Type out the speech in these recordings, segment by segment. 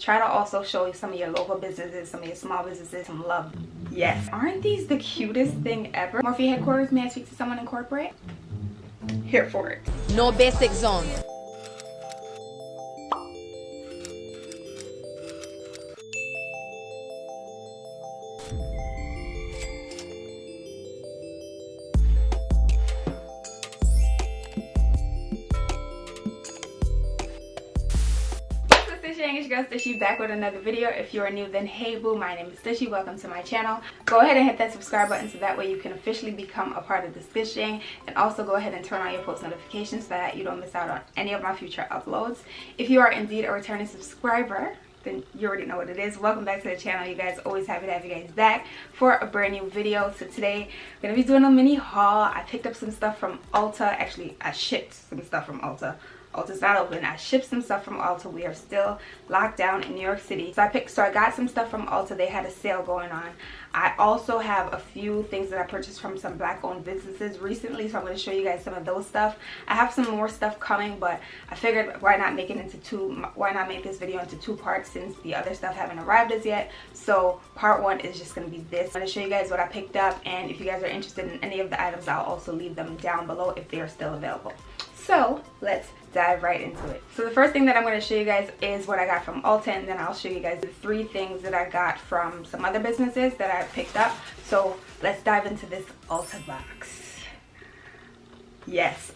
Try to also show some of your local businesses, some of your small businesses some love. Yes, aren't these the cutest thing ever? Morphe headquarters, may I speak to someone in corporate? Here for it. No basic zone. It's your girl Stushy back with another video. If you are new, then hey boo, my name is Stushy. Welcome to my channel. Go ahead and hit that subscribe button so that way you can officially become a part of the Stush gang, and also go ahead and turn on your post notifications so that you don't miss out on any of my future uploads. If you are indeed a returning subscriber, then you already know what it is. Welcome back to the channel, you guys. Always happy to have you guys back for a brand new video. So today I'm gonna be doing a mini haul. I picked up some stuff from Ulta. Actually, I shipped some stuff from Ulta. Ulta's not open. I shipped some stuff from Ulta. We are still locked down in New York City. So I got some stuff from Ulta. They had a sale going on. I also have a few things that I purchased from some black owned businesses recently, so I'm going to show you guys some of those stuff. I have some more stuff coming, but I figured why not make this video into two parts since the other stuff haven't arrived as yet. So part one is just going to be this. I'm going to show you guys what I picked up, and if you guys are interested in any of the items, I'll also leave them down below if they are still available. So let's dive right into it. So the first thing that I'm going to show you guys is what I got from Ulta, and then I'll show you guys the three things that I got from some other businesses that I picked up. So let's dive into this Ulta box. Yes,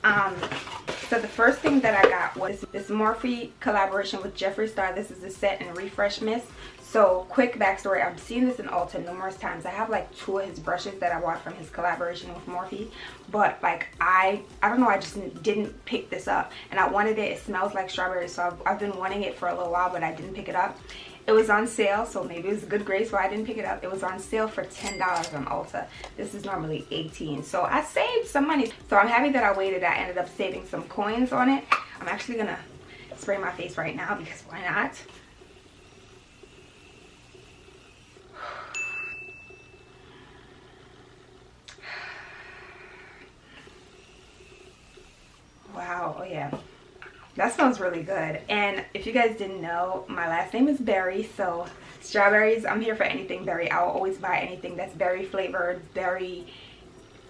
so the first thing that I got was this Morphe collaboration with Jeffree Star. This is the Set and Refresh Mist. So quick backstory, I've seen this in Ulta numerous times. I have like 2 of his brushes that I bought from his collaboration with Morphe, but like I don't know, I just didn't pick this up, and I wanted it. It smells like strawberries, so I've been wanting it for a little while, but I didn't pick it up. It was on sale, so maybe it was a good grace why I didn't pick it up. It was on sale for $10 on Ulta. This is normally $18, so I saved some money. So I'm happy that I waited. I ended up saving some coins on it. I'm actually gonna spray my face right now because why not? Wow, oh yeah. That smells really good. And if you guys didn't know, my last name is Berry, so strawberries, I'm here for anything berry. I'll always buy anything that's berry flavored, berry,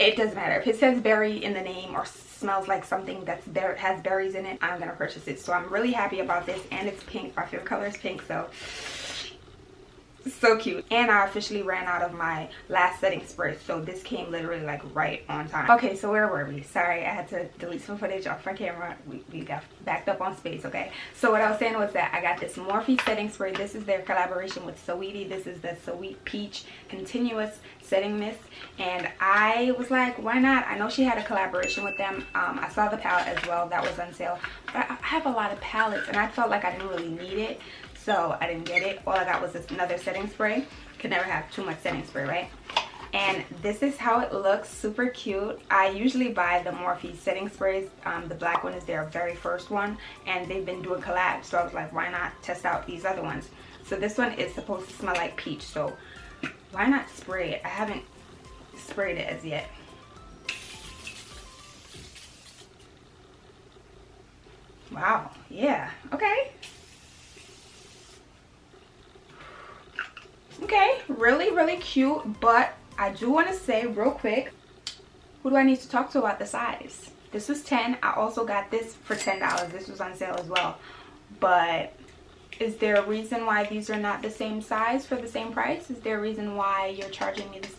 it doesn't matter. If it says berry in the name or smells like something that's has berries in it, I'm gonna purchase it. So I'm really happy about this, and it's pink. My favorite color is pink, so cute. And I officially ran out of my last setting spray, so this came literally like right on time. Okay, so where were we? Sorry, I had to delete some footage off my camera. We got backed up on space. Okay, so what I was saying was that I got this Morphe setting spray. This is their collaboration with Saweetie. This is the Sweet Peach Continuous Setting Mist, and I was like, why not? I know she had a collaboration with them. I saw the palette as well that was on sale, but I have a lot of palettes and I felt like I didn't really need it, so I didn't get it. All I got was this another setting spray. Could never have too much setting spray, right? And this is how it looks. Super cute. I usually buy the Morphe setting sprays. The black one is their very first one, and they've been doing collabs, so I was like, why not test out these other ones? So this one is supposed to smell like peach, so why not spray it? I haven't sprayed it as yet. Wow, yeah, okay. Okay, really cute, but I do want to say real quick, who do I need to talk to about the size? This was 10. I also got this for $10. This was on sale as well, but is there a reason why these are not the same size for the same price? Is there a reason why you're charging me this?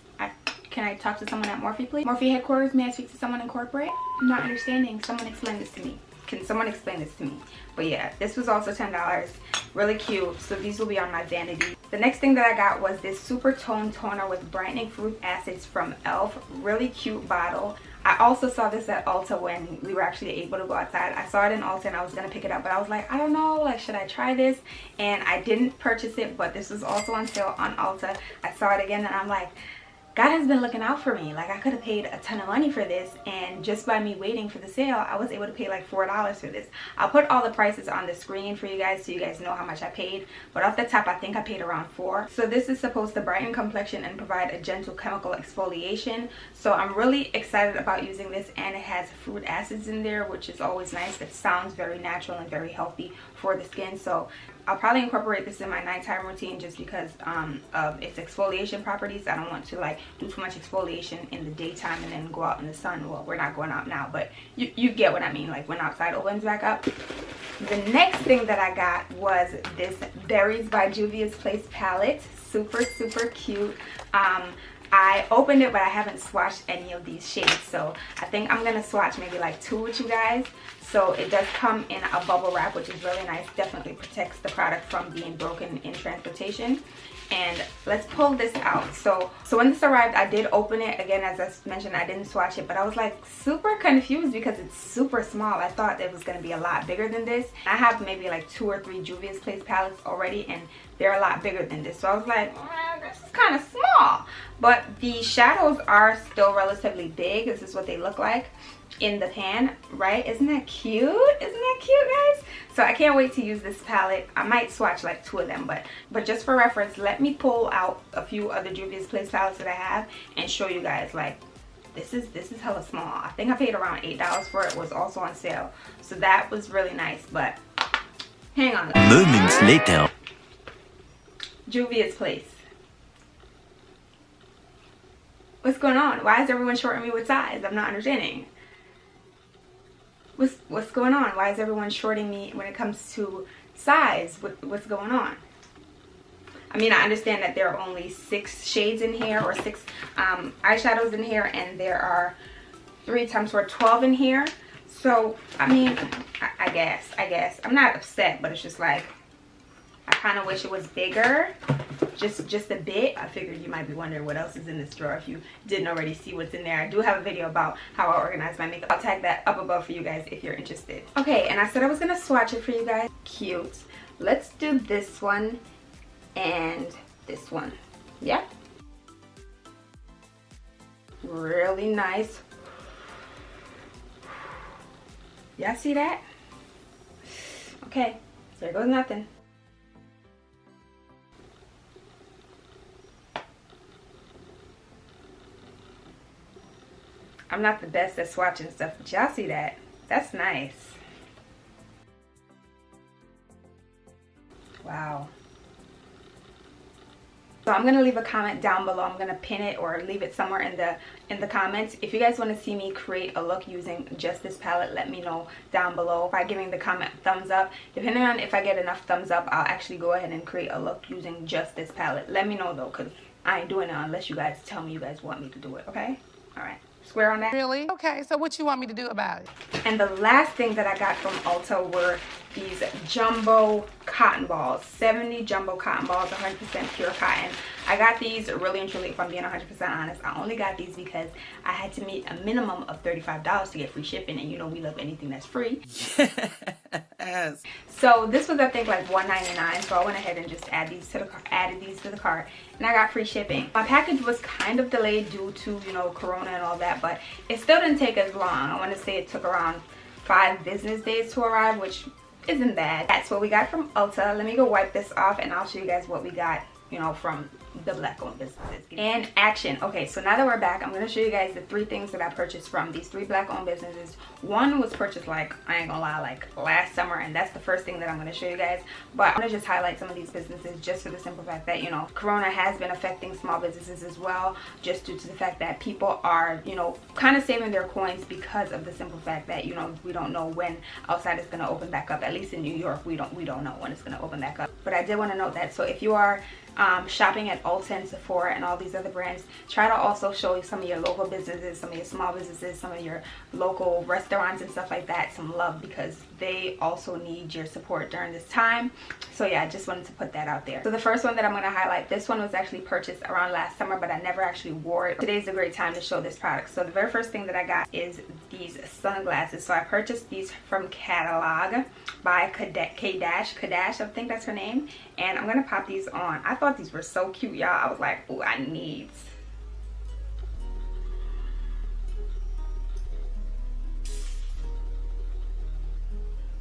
Can I talk to someone at Morphe, please? Morphe headquarters, may I speak to someone in corporate? I'm not understanding. Someone explain this to me. Can someone explain this to me? But yeah, this was also $10. Really cute. So these will be on my vanity. The next thing that I got was this Super Tone Toner with Brightening Fruit Acids from e.l.f. Really cute bottle. I also saw this at Ulta when we were actually able to go outside. I saw it in Ulta and I was going to pick it up, but I was like, I don't know, like, should I try this? And I didn't purchase it, but this was also on sale on Ulta. I saw it again and I'm like, God has been looking out for me. Like, I could have paid a ton of money for this, and just by me waiting for the sale, I was able to pay like $4 for this. I'll put all the prices on the screen for you guys so you guys know how much I paid, but off the top I think I paid around $4. So this is supposed to brighten complexion and provide a gentle chemical exfoliation. So I'm really excited about using this, and it has fruit acids in there, which is always nice. It sounds very natural and very healthy for the skin. So I'll probably incorporate this in my nighttime routine just because of its exfoliation properties. I don't want to like do too much exfoliation in the daytime and then go out in the sun. Well, we're not going out now, but you get what I mean, like when outside opens back up. The next thing that I got was this Berries by Julius palette. Super cute. I opened it, but I haven't swatched any of these shades, so I think I'm gonna swatch maybe like 2 with you guys. So it does come in a bubble wrap, which is really nice. Definitely protects the product from being broken in transportation. And let's pull this out. So when this arrived, I did open it. Again, as I mentioned, I didn't swatch it, but I was like super confused because it's super small. I thought it was going to be a lot bigger than this. I have maybe like 2 or 3 Julius palettes already, and they're a lot bigger than this. So I was like, this is kind of small. But the shadows are still relatively big. This is what they look like in the pan, right? Isn't that cute? Isn't that cute, guys? So I can't wait to use this palette. I might swatch like 2 of them, but just for reference, let me pull out a few other Julius palettes that I have and show you guys. Like, this is hella small. I think I paid around $8 for it. It was also on sale, so that was really nice. But hang on. Moments later. Julius Place. What's going on? Why is everyone shorting me with size? I'm not understanding. What's going on? Why is everyone shorting me when it comes to size? What's going on? I mean, I understand that there are only 6 shades in here, or 6 eyeshadows in here, and there are 3 times 4, 12 in here. So, I mean, I guess. I'm not upset, but it's just like, I kind of wish it was bigger, just a bit. I figured you might be wondering what else is in this drawer if you didn't already see what's in there. I do have a video about how I organize my makeup. I'll tag that up above for you guys if you're interested. Okay, and I said I was gonna swatch it for you guys. Cute. Let's do this one and this one. Yeah. Really nice. Y'all see that? Okay, so there goes nothing. I'm not the best at swatching stuff, but y'all see that? That's nice. Wow. So I'm gonna leave a comment down below. I'm gonna pin it or leave it somewhere in the comments. If you guys want to see me create a look using just this palette, let me know down below by giving the comment thumbs up. Depending on if I get enough thumbs up, I'll actually go ahead and create a look using just this palette. Let me know though, because I ain't doing it unless you guys tell me you guys want me to do it, okay? All right. Square on that? Really? Okay, so what you want me to do about it? And the last thing that I got from Ulta were these jumbo cotton balls. 70 jumbo cotton balls, 100% pure cotton. I got these really and truly, if I'm being 100% honest, I only got these because I had to meet a minimum of $35 to get free shipping, and you know we love anything that's free. Yes. So this was, I think, like $1.99, so I went ahead and just added these to the cart, and I got free shipping. My package was kind of delayed due to, you know, Corona and all that, but it still didn't take as long. I want to say it took around 5 business days to arrive, which isn't bad. That's what we got from Ulta. Let me go wipe this off and I'll show you guys what we got, you know, from the black owned businesses. And action. Okay, so now that we're back, I'm going to show you guys the 3 things that I purchased from these 3 black owned businesses. One was purchased, like, I ain't gonna lie, like last summer, and that's the first thing that I'm going to show you guys. But I'm going to just highlight some of these businesses just for the simple fact that, you know, Corona has been affecting small businesses as well, just due to the fact that people are, you know, kind of saving their coins because of the simple fact that, you know, we don't know when outside is going to open back up. At least in New York, we don't know when it's going to open back up. But I did want to note that. So if you are shopping at Ulta and Sephora and all these other brands, try to also show some of your local businesses, some of your small businesses, some of your local restaurants and stuff like that some love, because they also need your support during this time. So yeah, I just wanted to put that out there. So the first one that I'm going to highlight, this one was actually purchased around last summer, but I never actually wore it. Today's a great time to show this product. So the very first thing that I got is these sunglasses. So I purchased these from Catalog by K-Dash, I think that's her name, and I'm gonna pop these on. I thought these were so cute, y'all. I was like, oh, I need.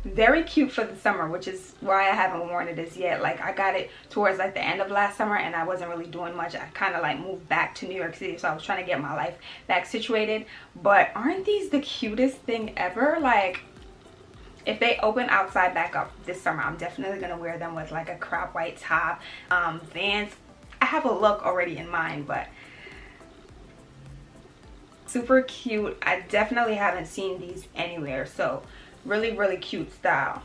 Very cute for the summer, which is why I haven't worn it as yet. Like, I got it towards like the end of last summer and I wasn't really doing much. I kind of like moved back to New York City, so I was trying to get my life back situated. But aren't these the cutest thing ever? Like, If they open outside back up this summer, I'm definitely gonna wear them with like a crop white top, Vans. I have a look already in mind, but super cute. I definitely haven't seen these anywhere, so really, really cute style.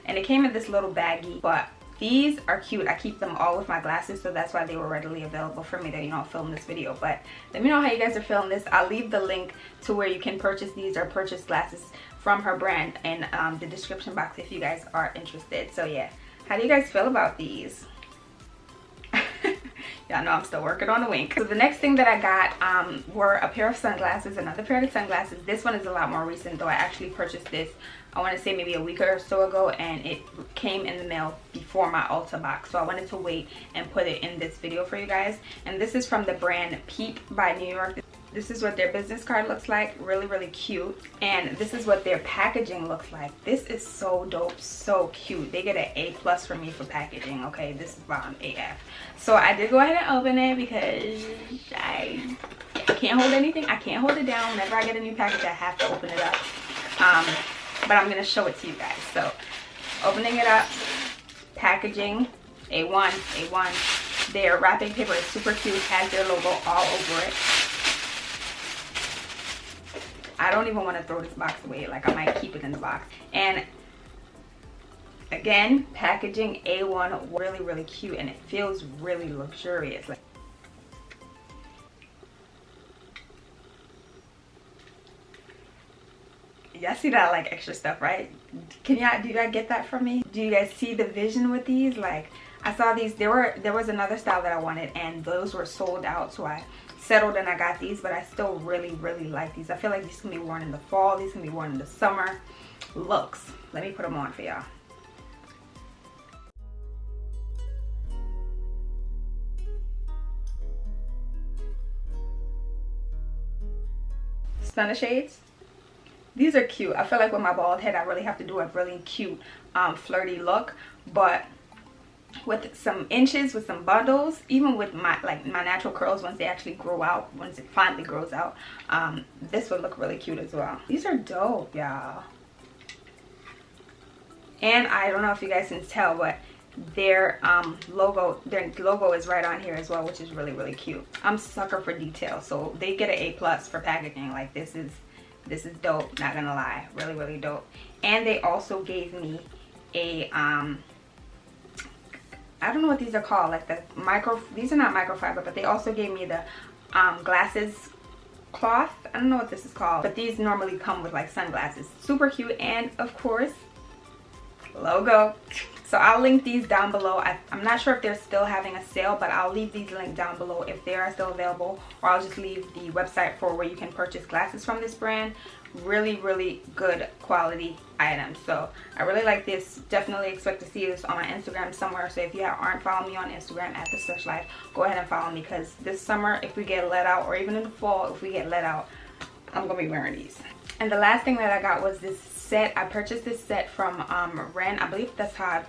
And it came in this little baggie, but these are cute. I keep them all with my glasses, so that's why they were readily available for me to, you know, film this video. But let me know how you guys are feeling this. I'll leave the link to where you can purchase these or purchase glasses from her brand in the description box if you guys are interested. So yeah, how do you guys feel about these? Y'all know I'm still working on the wink. So the next thing that I got were a pair of sunglasses, another pair of sunglasses. This one is a lot more recent though. I actually purchased this, I want to say maybe a week or so ago, and it came in the mail before my Ulta box. So I wanted to wait and put it in this video for you guys. And this is from the brand Peep by New York. This is what their business card looks like. Really, really cute. And this is what their packaging looks like. This is so dope, so cute. They get an A+ for me for packaging, okay? This is bomb AF. So I did go ahead and open it because I can't hold anything. I can't hold it down. Whenever I get a new package, I have to open it up. But I'm going to show it to you guys. So opening it up, packaging, A1. Their wrapping paper is super cute. Has their logo all over it. I don't even want to throw this box away. Like, I might keep it in the box. And again, packaging A1, really, really cute, and it feels really luxurious. Like, y'all see that like extra stuff, right? Do you guys get that from me? Do you guys see the vision with these? Like, I saw these, there was another style that I wanted, and those were sold out, so I settled and I got these, but I still really, really like these. I feel like these can be worn in the fall, these can be worn in the summer. Looks, let me put them on for y'all. Stunner shades. These are cute. I feel like with my bald head, I really have to do a really cute, flirty look, but with some inches, with some bundles, even with my natural curls, once they actually grow out, once it finally grows out, this would look really cute as well. These are dope, y'all. And I don't know if you guys can tell, but their logo is right on here as well, which is really, really cute. I'm a sucker for detail, so they get an A+ for packaging. Like, this is dope, not gonna lie. Really, really dope. And they also gave me a I don't know what these are called, like the these are not microfiber, but they also gave me the glasses cloth. I don't know what this is called, but these normally come with like sunglasses. Super cute. And of course, logo. So I'll link these down below. I'm not sure if they're still having a sale, but I'll leave these linked down below if they are still available, or I'll just leave the website for where you can purchase glasses from this brand. Really, really good quality items. So I really like this. Definitely expect to see this on my Instagram somewhere. So if you aren't following me on Instagram at the Stush Life, go ahead and follow me, because this summer, if we get let out, or even in the fall, if we get let out, I'm gonna be wearing these. And the last thing that I got was this set. I purchased this set from Ren. I believe that's how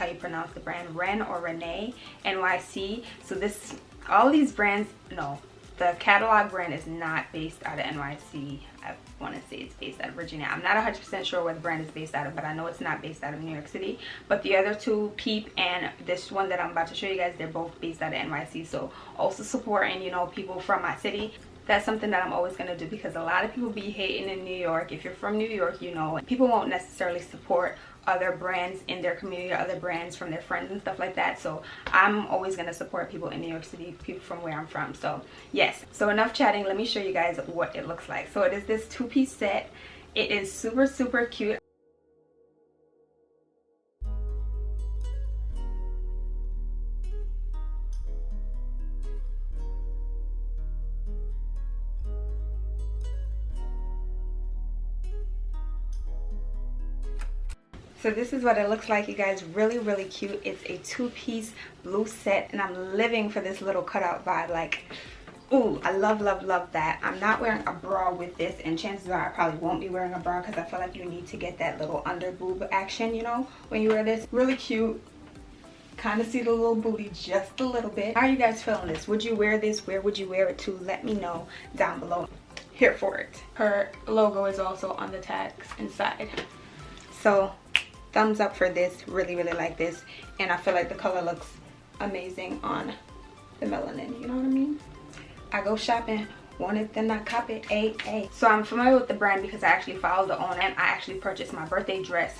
you pronounce the brand, Ren or Renee NYC. So this, all these brands, no, the catalog brand is not based out of NYC. I want to say it's based out of Virginia. I'm not 100% sure where the brand is based out of, but I know it's not based out of New York City. But the other two, Peep and this one that I'm about to show you guys, they're both based out of NYC. So also supporting, you know, people from my city. That's something that I'm always going to do, because a lot of people be hating in New York. If you're from New York, you know, people won't necessarily support other brands in their community, or other brands from their friends and stuff like that. So I'm always going to support people in New York City, people from where I'm from. So yes, so enough chatting. Let me show you guys what it looks like. So it is this two-piece set. It is super, super cute. So this is what it looks like, you guys. Really, really cute. It's a two-piece blue set, and I'm living for this little cutout vibe. Like, ooh, I love, love, love that. I'm not wearing a bra with this, and chances are I probably won't be wearing a bra, because I feel like you need to get that little under boob action, you know, when you wear this. Really cute. Kind of see the little booty just a little bit. How are you guys feeling this? Would you wear this? Where would you wear it to? Let me know down below. here for it. Her logo is also on the tags inside. So thumbs up for this. Really like this, and I feel like the color looks amazing on the melanin, you know what I mean? I go shopping, want it then I cop it, ay. So I'm familiar with the brand because I actually follow the owner, and I actually purchased my birthday dress,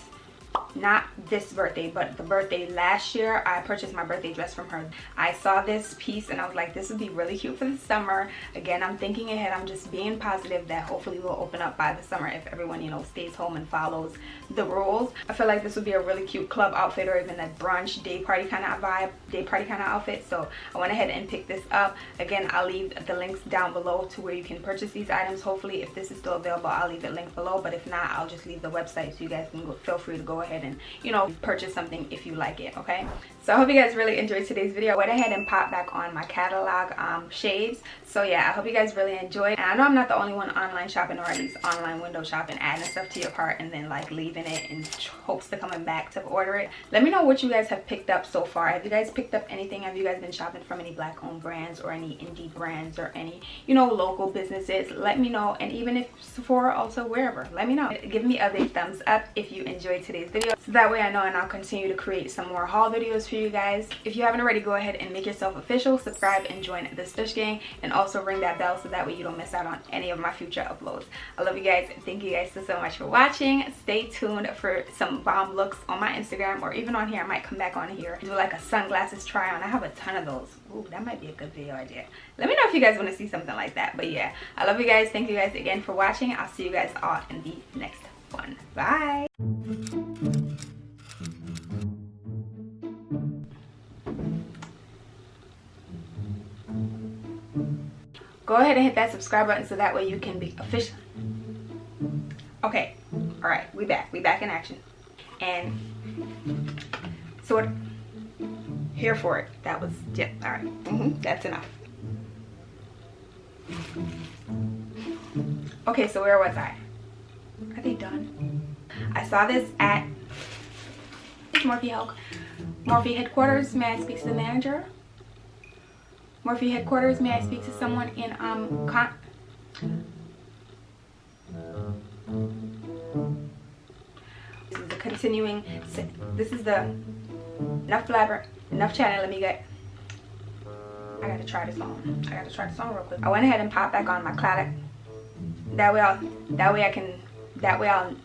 not this birthday, but the birthday last year. I purchased my birthday dress from her. I saw this piece and I was like, this would be really cute for the summer. Again, I'm thinking ahead. I'm just being positive that hopefully we'll open up by the summer if everyone, you know, stays home and follows the rules. I feel like this would be a really cute club outfit, or even a brunch day party kind of vibe, day party kind of outfit. So I went ahead and picked this up. Again, I'll leave the links down below to where you can purchase these items. Hopefully, if this is still available, I'll leave the link below, but if not, I'll just leave the website so you guys can feel free to go ahead and, you know, purchase something if you like it. Okay, so I hope you guys really enjoyed today's video. I went ahead and popped back on my catalog shades. So yeah, I hope you guys really enjoyed, and I know I'm not the only one online shopping, or at least online window shopping, adding stuff to your cart and then like leaving it in hopes to coming back to order it. Let me know what you guys have picked up so far. Have you guys picked up anything? Have you guys been shopping from any black owned brands or any indie brands or any, you know, local businesses? Let me know. And even if Sephora, also wherever, let me know. Give me a big thumbs up if you enjoyed today's video, so that way I know, and I'll continue to create some more haul videos for you guys. If you haven't already, go ahead and make yourself official, subscribe and join the Stush gang, and also ring that bell so that way you don't miss out on any of my future uploads. I love you guys. Thank you guys so much for watching. Stay tuned for some bomb looks on my Instagram, or even on here. I might come back on here and do like a sunglasses try on. I have a ton of those. Ooh, that might be a good video idea. Let me know if you guys want to see something like that. But yeah, I love you guys. Thank you guys again for watching. I'll see you guys all in the next one. Bye. Go ahead and hit that subscribe button so that way you can be official. Okay, all right, we back in action. And so what, here for it. That was, yeah, all right, that's enough. Okay, so where was I? Are they done? I saw this at Morphe headquarters. May I speak to the manager? Morphe headquarters, may I speak to someone in This is the continuing, this is the enough blabber, enough chatting. Let me get, I gotta try this on. I gotta try this on real quick. I went ahead and popped back on my cloud. That way I'll